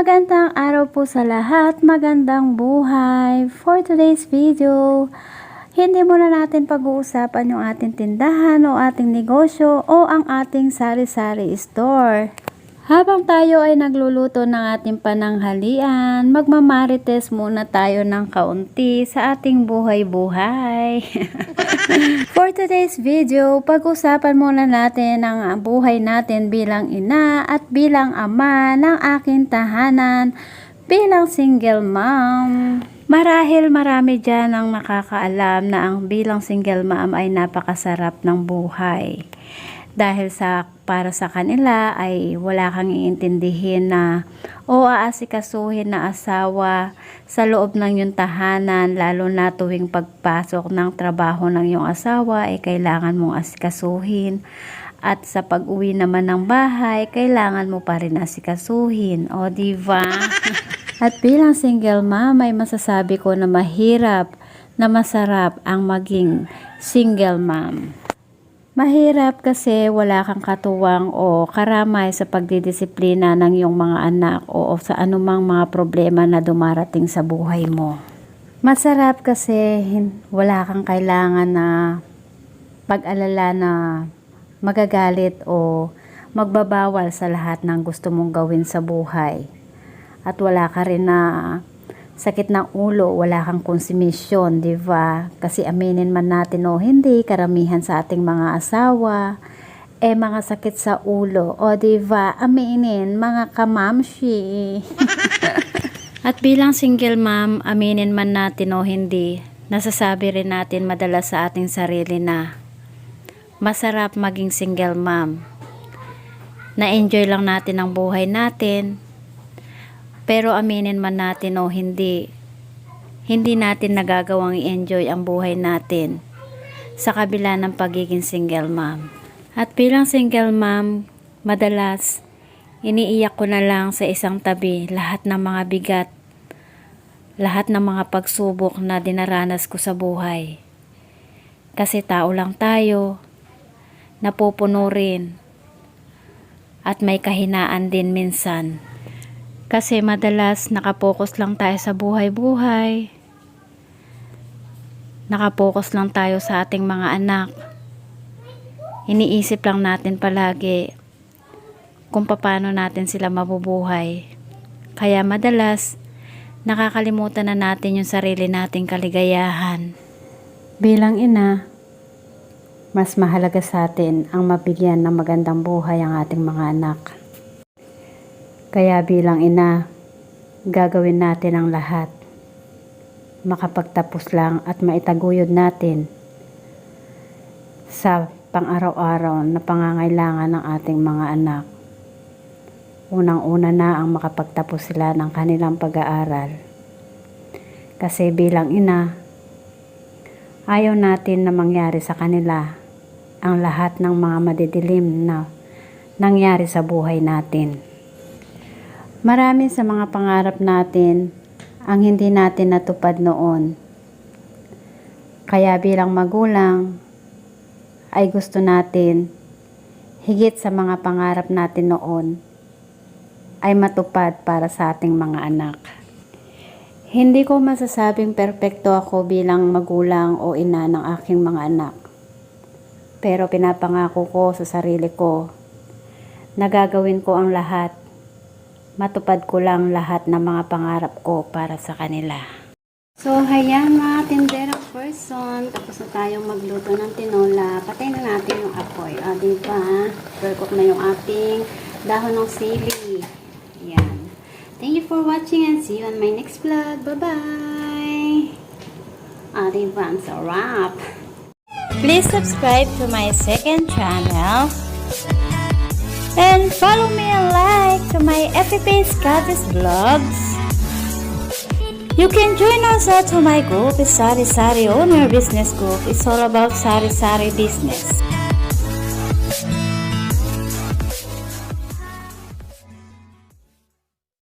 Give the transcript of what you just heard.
Magandang araw po sa lahat, magandang buhay. For today's video, hindi muna natin pag-uusapan yung ating tindahan o ating negosyo o ang ating sari-sari store. Habang tayo ay nagluluto ng ating pananghalian, magmamarites muna tayo ng kaunti sa ating buhay-buhay. For today's video, pag-usapan muna natin ang buhay natin bilang ina at bilang ama ng aking tahanan bilang single mom. Marahil marami dyan ang nakakaalam na ang bilang single mom ay napakasarap ng buhay. Dahil para sa kanila ay wala kang iintindihin na o aasikasuhin na asawa sa loob ng iyong tahanan, lalo na tuwing pagpasok ng trabaho ng iyong asawa ay kailangan mong asikasuhin, at sa pag-uwi naman ng bahay kailangan mo pa rin asikasuhin, o diba? At bilang single mom ay masasabi ko na mahirap na masarap ang maging single mom. Mahirap kasi wala kang katuwang o karamay sa pagdidisiplina ng iyong mga anak o sa anumang mga problema na dumarating sa buhay mo. Masarap kasi wala kang kailangan na pag-alala na magagalit o magbabawal sa lahat ng gusto mong gawin sa buhay. At wala ka rin na sakit ng ulo, wala kang konsumisyon, di ba? Kasi aminin man natin o hindi, karamihan sa ating mga asawa mga sakit sa ulo, o di ba? Aminin, mga kamamshi. At bilang single mom, aminin man natin o hindi, nasasabi rin natin madalas sa ating sarili na masarap maging single mom. Na-enjoy lang natin ang buhay natin. Pero aminin man natin o hindi natin nagagawang i-enjoy ang buhay natin sa kabila ng pagiging single mom. At bilang single mom, madalas iniiyak ko na lang sa isang tabi lahat ng mga bigat, lahat ng mga pagsubok na dinaranas ko sa buhay. Kasi tao lang tayo, napupuno rin, at may kahinaan din minsan. Kasi madalas nakapokus lang tayo sa buhay-buhay. Nakapokus lang tayo sa ating mga anak. Iniisip lang natin palagi kung paano natin sila mabubuhay. Kaya madalas nakakalimutan na natin yung sarili nating kaligayahan. Bilang ina, mas mahalaga sa atin ang mabigyan ng magandang buhay ang ating mga anak. Kaya bilang ina, gagawin natin ang lahat. Makapagtapos lang at maitaguyod natin sa pang-araw-araw na pangangailangan ng ating mga anak. Unang-una na ang makapagtapos sila ng kanilang pag-aaral. Kasi bilang ina, ayaw natin na mangyari sa kanila ang lahat ng mga madidilim na nangyari sa buhay natin. Marami sa mga pangarap natin ang hindi natin natupad noon. Kaya bilang magulang ay gusto natin higit sa mga pangarap natin noon ay matupad para sa ating mga anak. Hindi ko masasabing perpekto ako bilang magulang o ina ng aking mga anak. Pero pinapangako ko sa sarili ko na gagawin ko ang lahat. Matupad ko lang lahat ng mga pangarap ko para sa kanila. So, hayan mga tinderang person. Tapos na tayong magluto ng tinola. Patay na natin yung apoy. O, diba? Cook na yung ating dahon ng sili. Ayan. Thank you for watching and see you on my next vlog. Bye-bye! O, diba? Ang sarap! Please subscribe to my second channel. And follow me and like to my FB Scottish Vlogs. You can join also to my group, Sari Sari Owner Business Group. It's all about Sari Sari business.